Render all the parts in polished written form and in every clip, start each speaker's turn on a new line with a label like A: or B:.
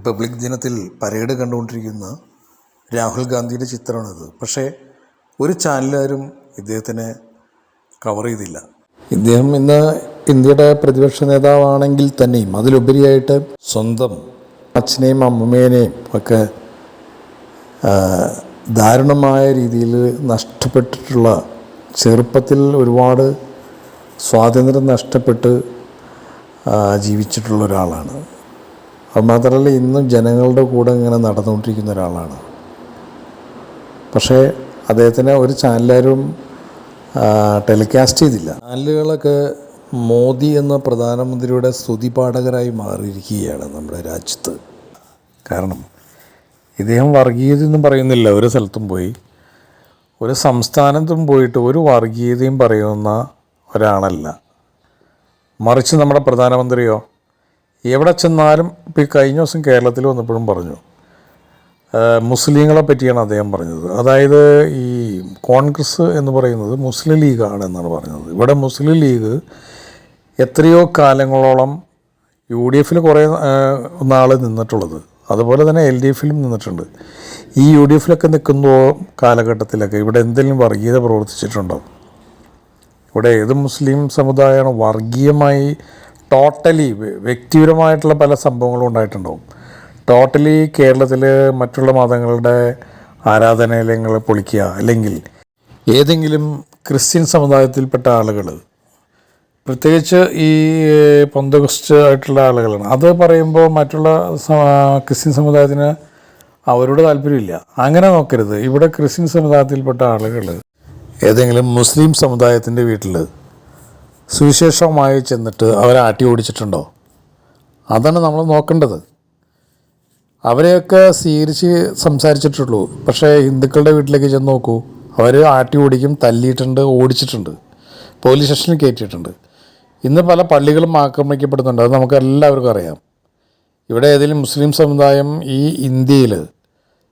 A: Republic ദിനത്തിൽ parade കണ്ടുകൊണ്ടിരിക്കുന്ന രാഹുൽ ഗാന്ധിയുടെ ചിത്രമാണിത്. പക്ഷേ ഒരു ചാനലുകാരും ഇദ്ദേഹത്തിനെ കവർ ചെയ്തില്ല. ഇദ്ദേഹം ഇന്ന് ഇന്ത്യയുടെ പ്രതിപക്ഷ നേതാവാണെങ്കിൽ തന്നെയും അതിലുപരിയായിട്ട് സ്വന്തം അച്ഛനെയും അമ്മമ്മേനെയും ഒക്കെ ദാരുണമായ രീതിയിൽ നഷ്ടപ്പെട്ടിട്ടുള്ള, ചെറുപ്പത്തിൽ ഒരുപാട് സ്വാതന്ത്ര്യം നഷ്ടപ്പെട്ട് ജീവിച്ചിട്ടുള്ള ഒരാളാണ്. അതുമാത്രമല്ല ഇന്നും ജനങ്ങളുടെ കൂടെ ഇങ്ങനെ നടന്നുകൊണ്ടിരിക്കുന്ന ഒരാളാണ്. പക്ഷേ അദ്ദേഹത്തിന് ഒരു ചാനലുകാരും ടെലികാസ്റ്റ് ചെയ്തില്ല. ചാനലുകളൊക്കെ മോദി എന്ന പ്രധാനമന്ത്രിയുടെ സ്തുതിപാഠകരായി മാറിയിരിക്കുകയാണ് നമ്മുടെ രാജ്യത്ത്. കാരണം ഇദ്ദേഹം വർഗീയതയൊന്നും പറയുന്നില്ല. ഒരു സ്ഥലത്തും പോയി, ഒരു സംസ്ഥാനത്തും പോയിട്ട് ഒരു വർഗീയതയും പറയുന്ന ഒരാളല്ല. മറിച്ച് നമ്മുടെ പ്രധാനമന്ത്രിയോ എവിടെ ചെന്നാലും, ഇപ്പോൾ ഈ കഴിഞ്ഞ ദിവസം കേരളത്തിൽ വന്നപ്പോഴും പറഞ്ഞു, മുസ്ലിങ്ങളെ പറ്റിയാണ് അദ്ദേഹം പറഞ്ഞത്. അതായത് ഈ കോൺഗ്രസ് എന്ന് പറയുന്നത് മുസ്ലിം ലീഗാണ് എന്നാണ് പറഞ്ഞത്. ഇവിടെ മുസ്ലിം ലീഗ് എത്രയോ കാലങ്ങളോളം UDF കുറേ നാൾ നിന്നിട്ടുള്ളത്, അതുപോലെ തന്നെ LDF നിന്നിട്ടുണ്ട്. ഈ UDF നിൽക്കുന്ന കാലഘട്ടത്തിലൊക്കെ ഇവിടെ എന്തെങ്കിലും വർഗീയത പ്രവർത്തിച്ചിട്ടുണ്ടോ? ഇവിടെ ഏത് മുസ്ലിം സമുദായമാണ് വർഗീയമായി ടോട്ടലി വ്യക്തിപരമായിട്ടുള്ള പല സംഭവങ്ങളും ഉണ്ടായിട്ടുണ്ടാവും. ടോട്ടലി കേരളത്തിൽ മറ്റുള്ള മതങ്ങളുടെ ആരാധനാലയങ്ങൾ പൊളിക്കുക, അല്ലെങ്കിൽ ഏതെങ്കിലും ക്രിസ്ത്യൻ സമുദായത്തിൽപ്പെട്ട ആളുകൾ, പ്രത്യേകിച്ച് ഈ പെന്തക്കോസ്റ്റ് ആയിട്ടുള്ള ആളുകളാണ്. അത് പറയുമ്പോൾ മറ്റുള്ള ക്രിസ്ത്യൻ സമുദായത്തിന് അവരോട് താല്പര്യമില്ല. അങ്ങനെ നോക്കരുത്. ഇവിടെ ക്രിസ്ത്യൻ സമുദായത്തിൽപ്പെട്ട ആളുകൾ ഏതെങ്കിലും മുസ്ലിം സമുദായത്തിൻ്റെ വീട്ടിൽ സുവിശേഷമായി ചെന്നിട്ട് അവരെ ആട്ടി ഓടിച്ചിട്ടുണ്ടോ? അതാണ് നമ്മൾ നോക്കേണ്ടത്. അവരെയൊക്കെ സ്വീകരിച്ച് സംസാരിച്ചിട്ടുള്ളൂ. പക്ഷേ ഹിന്ദുക്കളുടെ വീട്ടിലേക്ക് ചെന്ന് നോക്കൂ, അവർ ആട്ടി ഓടിക്കും, തല്ലിയിട്ടുണ്ട്, ഓടിച്ചിട്ടുണ്ട്, പോലീസ് സ്റ്റേഷനിൽ കയറ്റിയിട്ടുണ്ട്. ഇന്ന് പല പള്ളികളും ആക്രമിക്കപ്പെടുന്നുണ്ട്. അത് നമുക്ക് എല്ലാവർക്കും അറിയാം. ഇവിടെ ഏതെങ്കിലും മുസ്ലിം സമുദായം ഈ ഇന്ത്യയിൽ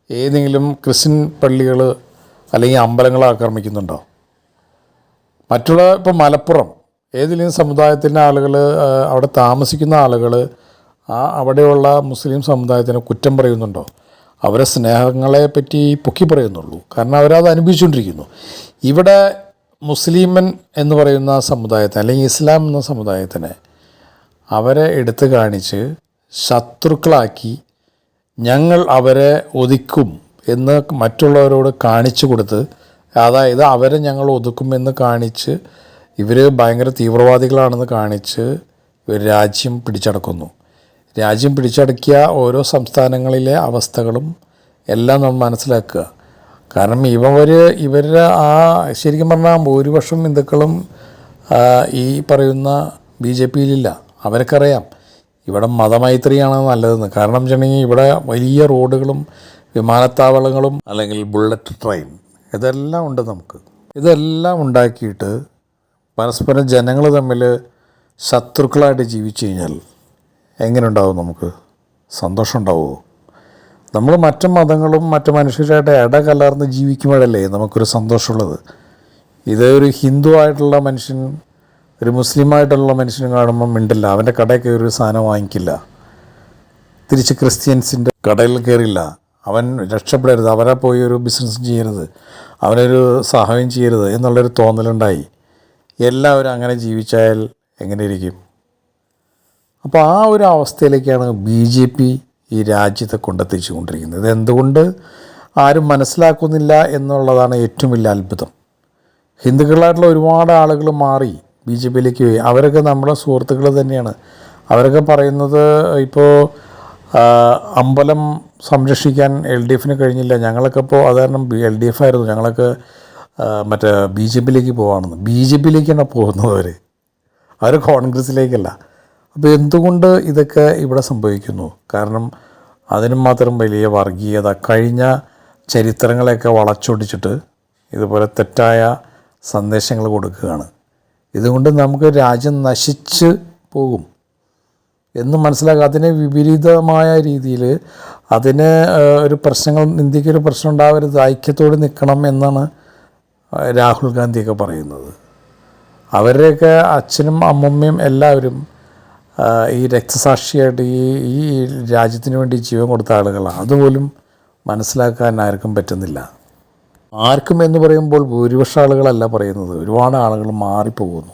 A: ഏതെങ്കിലും ക്രിസ്ത്യൻ പള്ളികൾ അല്ലെങ്കിൽ അമ്പലങ്ങൾ ആക്രമിക്കുന്നുണ്ടോ? മറ്റുള്ള ഇപ്പോൾ മലപ്പുറം ഏതെങ്കിലും സമുദായത്തിൻ്റെ ആളുകൾ, അവിടെ താമസിക്കുന്ന ആളുകൾ അവിടെയുള്ള മുസ്ലിം സമുദായത്തിനെ കുറ്റം പറയുന്നുണ്ടോ? അവരെ സ്നേഹങ്ങളെ പറ്റി പൊക്കി പറയുന്നുള്ളൂ. കാരണം അവരത് അനുഭവിച്ചുകൊണ്ടിരിക്കുന്നു. ഇവിടെ മുസ്ലിമൻ എന്ന് പറയുന്ന സമുദായത്തെ, അല്ലെങ്കിൽ ഇസ്ലാം എന്ന സമുദായത്തിനെ അവരെ എടുത്തു കാണിച്ച് ശത്രുക്കളാക്കി ഞങ്ങൾ അവരെ ഒതുക്കും എന്ന് മറ്റുള്ളവരോട് കാണിച്ചു കൊടുത്ത്, അതായത് അവരെ ഞങ്ങൾ ഒതുക്കുമെന്ന് കാണിച്ച്, ഇവർ ഭയങ്കര തീവ്രവാദികളാണെന്ന് കാണിച്ച് ഒരു രാജ്യം പിടിച്ചടക്കുന്നു. രാജ്യം പിടിച്ചടക്കിയ ഓരോ സംസ്ഥാനങ്ങളിലെ അവസ്ഥകളും എല്ലാം നമ്മൾ മനസ്സിലാക്കുക. കാരണം ഇവരുടെ ശരിക്കും പറഞ്ഞാൽ ഭൂരിപക്ഷം ഹിന്ദുക്കളും ഈ പറയുന്ന BJPയിലില്ല. അവർക്കറിയാം ഇവിടെ മതമൈത്രിയാണ് നല്ലതെന്ന്. കാരണം വെച്ചിട്ടുണ്ടെങ്കിൽ ഇവിടെ വലിയ റോഡുകളും വിമാനത്താവളങ്ങളും അല്ലെങ്കിൽ ബുള്ളറ്റ് ട്രെയിൻ ഇതെല്ലാം ഉണ്ട്. നമുക്ക് ഇതെല്ലാം ഉണ്ടാക്കിയിട്ട് പരസ്പരം ജനങ്ങൾ തമ്മിൽ ശത്രുക്കളായിട്ട് ജീവിച്ചു കഴിഞ്ഞാൽ എങ്ങനെ ഉണ്ടാവും? നമുക്ക് സന്തോഷം ഉണ്ടാവുമോ? നമ്മൾ മറ്റു മതങ്ങളും മറ്റു മനുഷ്യരായിട്ട് ഇടകലർന്ന് ജീവിക്കുമ്പോഴല്ലേ നമുക്കൊരു സന്തോഷമുള്ളത്. ഇതൊരു ഹിന്ദു ആയിട്ടുള്ള മനുഷ്യൻ ഒരു മുസ്ലിമായിട്ടുള്ള മനുഷ്യനും കാണുമ്പം മിണ്ടില്ല, അവൻ്റെ കടയിൽ കയറി ഒരു സാധനം വാങ്ങിക്കില്ല. തിരിച്ച് ക്രിസ്ത്യൻസിൻ്റെ കടയിൽ കയറില്ല, അവൻ രക്ഷപ്പെടരുത്, അവരെ പോയി ഒരു ബിസിനസ് ചെയ്യരുത്, അവനൊരു സഹായം ചെയ്യരുത് എന്നുള്ളൊരു തോന്നലുണ്ടായി. എല്ലാവരും അങ്ങനെ ജീവിച്ചാൽ എങ്ങനെ ഇരിക്കും? അപ്പോൾ ആ ഒരു അവസ്ഥയിലേക്കാണ് BJP ഈ രാജ്യത്തെ കൊണ്ടെത്തിച്ചു കൊണ്ടിരിക്കുന്നത്. ഇതെന്തുകൊണ്ട് ആരും മനസ്സിലാക്കുന്നില്ല എന്നുള്ളതാണ് ഏറ്റവും വലിയ അത്ഭുതം. ഹിന്ദുക്കളായിട്ടുള്ള ഒരുപാട് ആളുകൾ മാറി BJPയിലേക്ക് പോയി. അവരൊക്കെ നമ്മുടെ സുഹൃത്തുക്കൾ തന്നെയാണ്. അവരൊക്കെ പറയുന്നത് ഇപ്പോൾ അമ്പലം സംരക്ഷിക്കാൻ LDF കഴിഞ്ഞില്ല, ഞങ്ങളൊക്കെ ഇപ്പോൾ അത് കാരണം LDF ആയിരുന്നു, ഞങ്ങളൊക്കെ മറ്റേ BJPയിലേക്ക് പോവാണെന്ന്. BJPയിലേക്കാണ് പോകുന്നത് അവർ കോൺഗ്രസ്സിലേക്കല്ല. അപ്പോൾ എന്തുകൊണ്ട് ഇതൊക്കെ ഇവിടെ സംഭവിക്കുന്നു? കാരണം അതിനും മാത്രം വലിയ വർഗീയത, കഴിഞ്ഞ ചരിത്രങ്ങളെയൊക്കെ വളച്ചൊടിച്ചിട്ട് ഇതുപോലെ തെറ്റായ സന്ദേശങ്ങൾ കൊടുക്കുകയാണ്. ഇതുകൊണ്ട് നമുക്ക് രാജ്യം നശിച്ച് പോകും എന്ന് മനസ്സിലാക്കുക. അതിന് വിപരീതമായ രീതിയിൽ അതിന് ഒരു പ്രശ്നങ്ങൾ, ഇന്ത്യക്കൊരു പ്രശ്നം ഉണ്ടാവരുത്, ഐക്യത്തോടെ നിൽക്കണം എന്നാണ് രാഹുൽ ഗാന്ധിയൊക്കെ പറയുന്നത്. അവരുടെയൊക്കെ അച്ഛനും അമ്മമ്മയും എല്ലാവരും ഈ രക്തസാക്ഷിയായിട്ട് ഈ രാജ്യത്തിന് വേണ്ടി ജീവൻ കൊടുത്ത ആളുകളാണ്. അതുപോലും മനസ്സിലാക്കാൻ ആർക്കും പറ്റുന്നില്ല. ആർക്കും എന്ന് പറയുമ്പോൾ ഭൂരിപക്ഷം ആളുകളല്ല പറയുന്നത്, ഒരുപാട് ആളുകൾ മാറിപ്പോകുന്നു.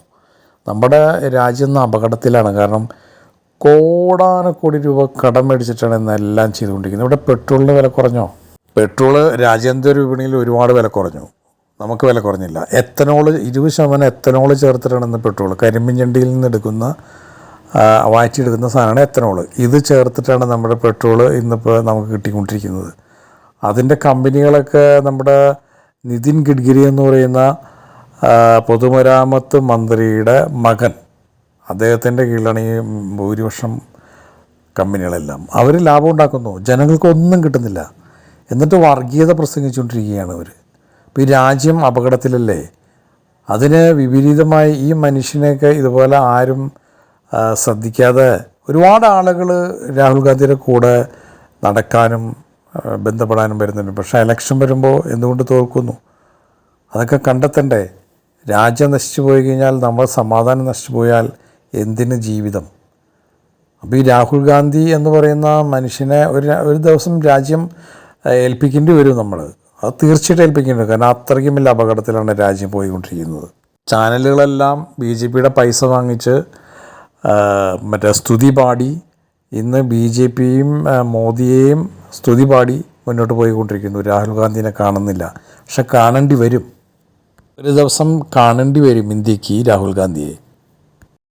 A: നമ്മുടെ രാജ്യം ഇന്ന് അപകടത്തിലാണ്. കാരണം കോടാനക്കോടി രൂപ കടം മേടിച്ചിട്ടാണ് ഇന്നെല്ലാം ചെയ്തുകൊണ്ടിരിക്കുന്നത്. ഇവിടെ പെട്രോളിന് വില കുറഞ്ഞോ? പെട്രോള് രാജ്യാന്തര വിപണിയിൽ ഒരുപാട് വില കുറഞ്ഞു, നമുക്ക് വില കുറഞ്ഞില്ല. എത്തനോൾ 20% എത്തനോൾ ചേർത്തിട്ടാണ് ഇന്ന് പെട്രോൾ. കരിമ്പിൻ ചെണ്ടിയിൽ നിന്ന് എടുക്കുന്ന വാറ്റിയെടുക്കുന്ന സാധനമാണ് എത്തനോൾ. ഇത് ചേർത്തിട്ടാണ് നമ്മുടെ പെട്രോൾ ഇന്നിപ്പോൾ നമുക്ക് കിട്ടിക്കൊണ്ടിരിക്കുന്നത്. അതിൻ്റെ കമ്പനികളൊക്കെ നമ്മുടെ നിതിൻ ഗഡ്കരി എന്ന് പറയുന്ന പൊതുമരാമത്ത് മന്ത്രിയുടെ മകൻ, അദ്ദേഹത്തിൻ്റെ കീഴിലാണ് ഈ ഭൂരിപക്ഷം കമ്പനികളെല്ലാം. അവർ ലാഭം ഉണ്ടാക്കുന്നു, ജനങ്ങൾക്കൊന്നും കിട്ടുന്നില്ല. എന്നിട്ട് വർഗീയത പ്രസംഗിച്ചുകൊണ്ടിരിക്കുകയാണ് അവർ. ഇപ്പോൾ ഈ രാജ്യം അപകടത്തിലല്ലേ? അതിന് വിപരീതമായി ഈ മനുഷ്യനെയൊക്കെ ഇതുപോലെ ആരും ശ്രദ്ധിക്കാതെ ഒരുപാട് ആളുകൾ രാഹുൽ ഗാന്ധിയുടെ കൂടെ നടക്കാനും ബന്ധപ്പെടാനും വരുന്നുണ്ട്. പക്ഷേ ഇലക്ഷൻ വരുമ്പോൾ എന്തുകൊണ്ട് തോൽക്കുന്നു? അതൊക്കെ കണ്ടെത്തണ്ടേ? രാജ്യം നശിച്ചു പോയി കഴിഞ്ഞാൽ, നമ്മൾ സമാധാനം നശിച്ചു പോയാൽ എന്തിന് ജീവിതം? അപ്പോൾ ഈ രാഹുൽ ഗാന്ധി എന്ന് പറയുന്ന മനുഷ്യനെ ഒരു ദിവസം രാജ്യം ഏൽപ്പിക്കേണ്ടി വരും. നമ്മൾ അത് തീർച്ചയായിട്ടും ഏൽപ്പിക്കേണ്ടി വരും. കാരണം അത്രയ്ക്കും വലിയ അപകടത്തിലാണ് രാജ്യം പോയിക്കൊണ്ടിരിക്കുന്നത്. ചാനലുകളെല്ലാം BJPയുടെ പൈസ വാങ്ങിച്ച് മറ്റേ സ്തുതി പാടി ഇന്ന് BJPയും മോദിയെയും സ്തുതി പാടി മുന്നോട്ട് പോയിക്കൊണ്ടിരിക്കുന്നു. രാഹുൽ ഗാന്ധിനെ കാണുന്നില്ല. പക്ഷെ കാണേണ്ടി വരും, ഒരു ദിവസം കാണേണ്ടി വരും ഇന്ത്യക്ക് രാഹുൽ ഗാന്ധിയെ.